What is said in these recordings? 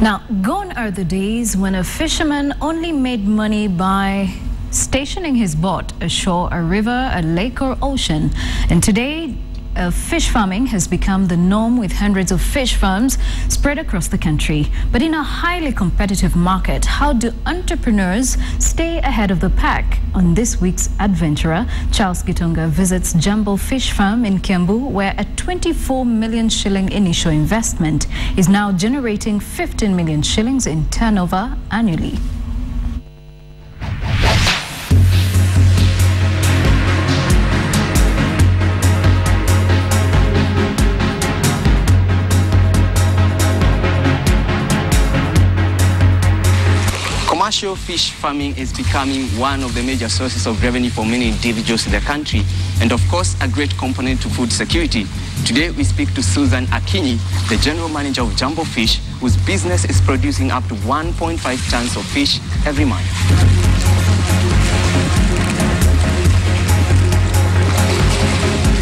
Now, gone are the days when a fisherman only made money by stationing his boat ashore a river, a lake or ocean. And today, fish farming has become the norm with hundreds of fish farms spread across the country. But in a highly competitive market, how do entrepreneurs stay ahead of the pack? On this week's Adventurer, Charles Gitonga visits Jambo fish farm in Jambo, where a 24 million shilling initial investment is now generating 15 million shillings in turnover annually. Commercial fish farming is becoming one of the major sources of revenue for many individuals in the country, and of course a great component to food security. Today we speak to Susan Akinyi, the general manager of Jambo Fish, whose business is producing up to 1.5 tons of fish every month.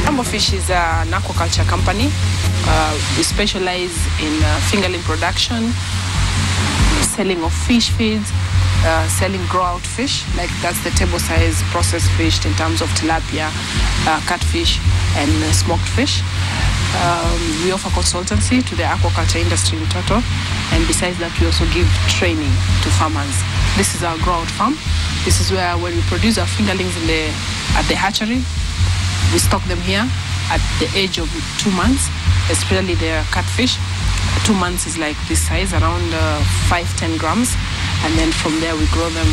Jambo Fish is an aquaculture company. We specialize in fingerling production, selling of fish feeds, selling grow-out fish, like that's the table size processed fish in terms of tilapia, catfish, and smoked fish. We offer consultancy to the aquaculture industry in total, and besides that, we also give training to farmers. This is our grow-out farm. This is where when we produce our fingerlings at the hatchery, we stock them here at the age of 2 months, especially the catfish. 2 months is like this size, around 5-10 grams, and then from there we grow them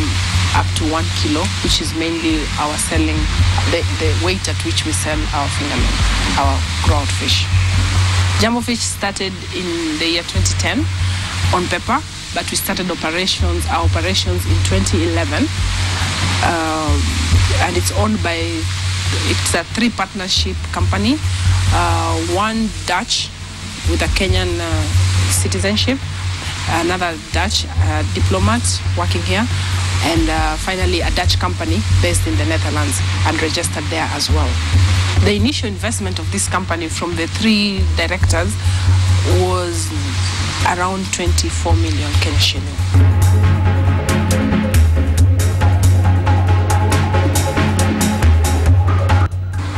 up to 1 kilo, which is mainly our selling, the weight at which we sell our fingerling, our grow-out fish. Jambo Fish started in the year 2010 on paper, but we started our operations in 2011, and it's owned by, it's a 3 partnership company, one Dutch with a Kenyan citizenship, another Dutch diplomat working here, and finally a Dutch company based in the Netherlands and registered there as well. The initial investment of this company from the 3 directors was around 24 million Kenyan shilling.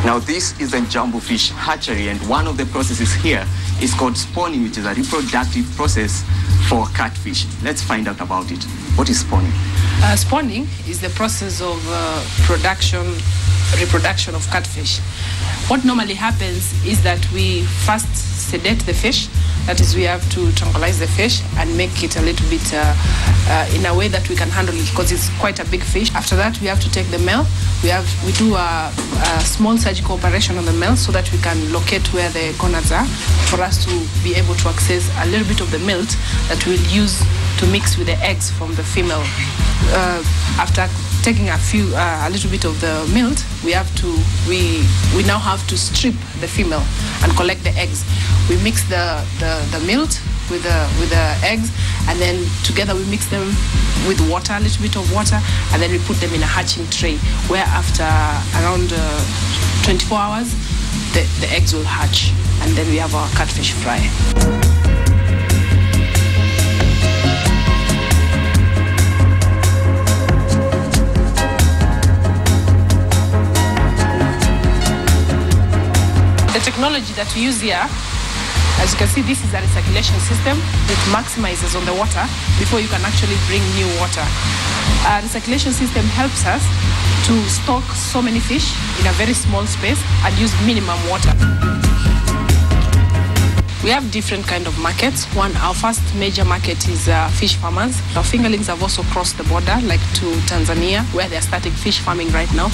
Now this is the Jambo Fish hatchery, and one of the processes here is called spawning, which is a reproductive process for catfish. Let's find out about it. What is spawning? Spawning is the process of reproduction of catfish. What normally happens is that we first sedate the fish. That is, we have to tranquilize the fish and make it a little bit in a way that we can handle it, because it's quite a big fish. After that, we have to take the male. We do a small surgical operation on the male so that we can locate where the gonads are, for us to be able to access a little bit of the milk that we'll use to mix with the eggs from the female. After taking a little bit of the milk, we now have to strip the female and collect the eggs. We mix the milk with the eggs, and then together we mix them with water, a little bit of water, and then we put them in a hatching tray, where after around 24 hours, the eggs will hatch, and then we have our catfish fry. The technology that we use here, as you can see, this is a recirculation system. It maximizes on the water before you can actually bring new water. The recirculation system helps us to stock so many fish in a very small space and use minimum water. We have different kind of markets. Our first major market is fish farmers. Our fingerlings have also crossed the border, like to Tanzania, where they are starting fish farming right now,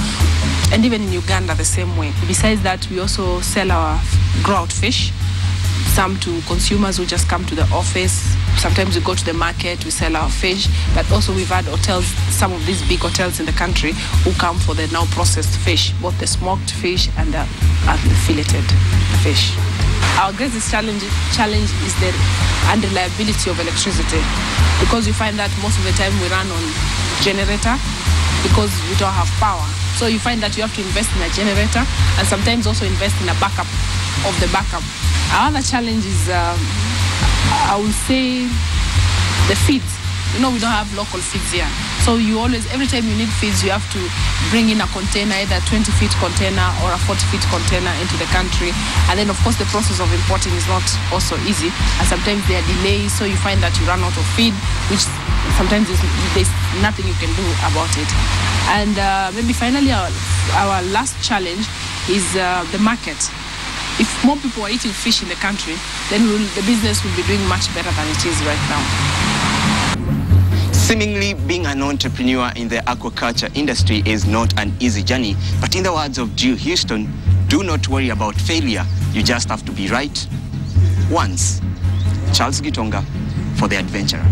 and even in Uganda the same way. Besides that, we also sell our grow-out fish, some to consumers who just come to the office. Sometimes we go to the market, we sell our fish, but also we've had hotels, some of these big hotels in the country, who come for the now processed fish, both the smoked fish and the filleted fish. Our greatest challenge is the unreliability of electricity, because we find that most of the time we run on generator because we don't have power. So you find that you have to invest in a generator and sometimes also invest in a backup of the backup. Our other challenge is, I would say, the feeds. You know, we don't have local feeds here. So you always, every time you need feeds, you have to bring in a container, either 20-feet container or a 40-feet container into the country. And then, of course, the process of importing is not also easy. And sometimes there are delays, so you find that you run out of feed, which sometimes there's nothing you can do about it. And maybe finally, our last challenge is the market. If more people are eating fish in the country, then the business will be doing much better than it is right now. Seemingly, being an entrepreneur in the aquaculture industry is not an easy journey, but in the words of Jill Houston, do not worry about failure, you just have to be right once. Charles Gitonga for The Adventurer.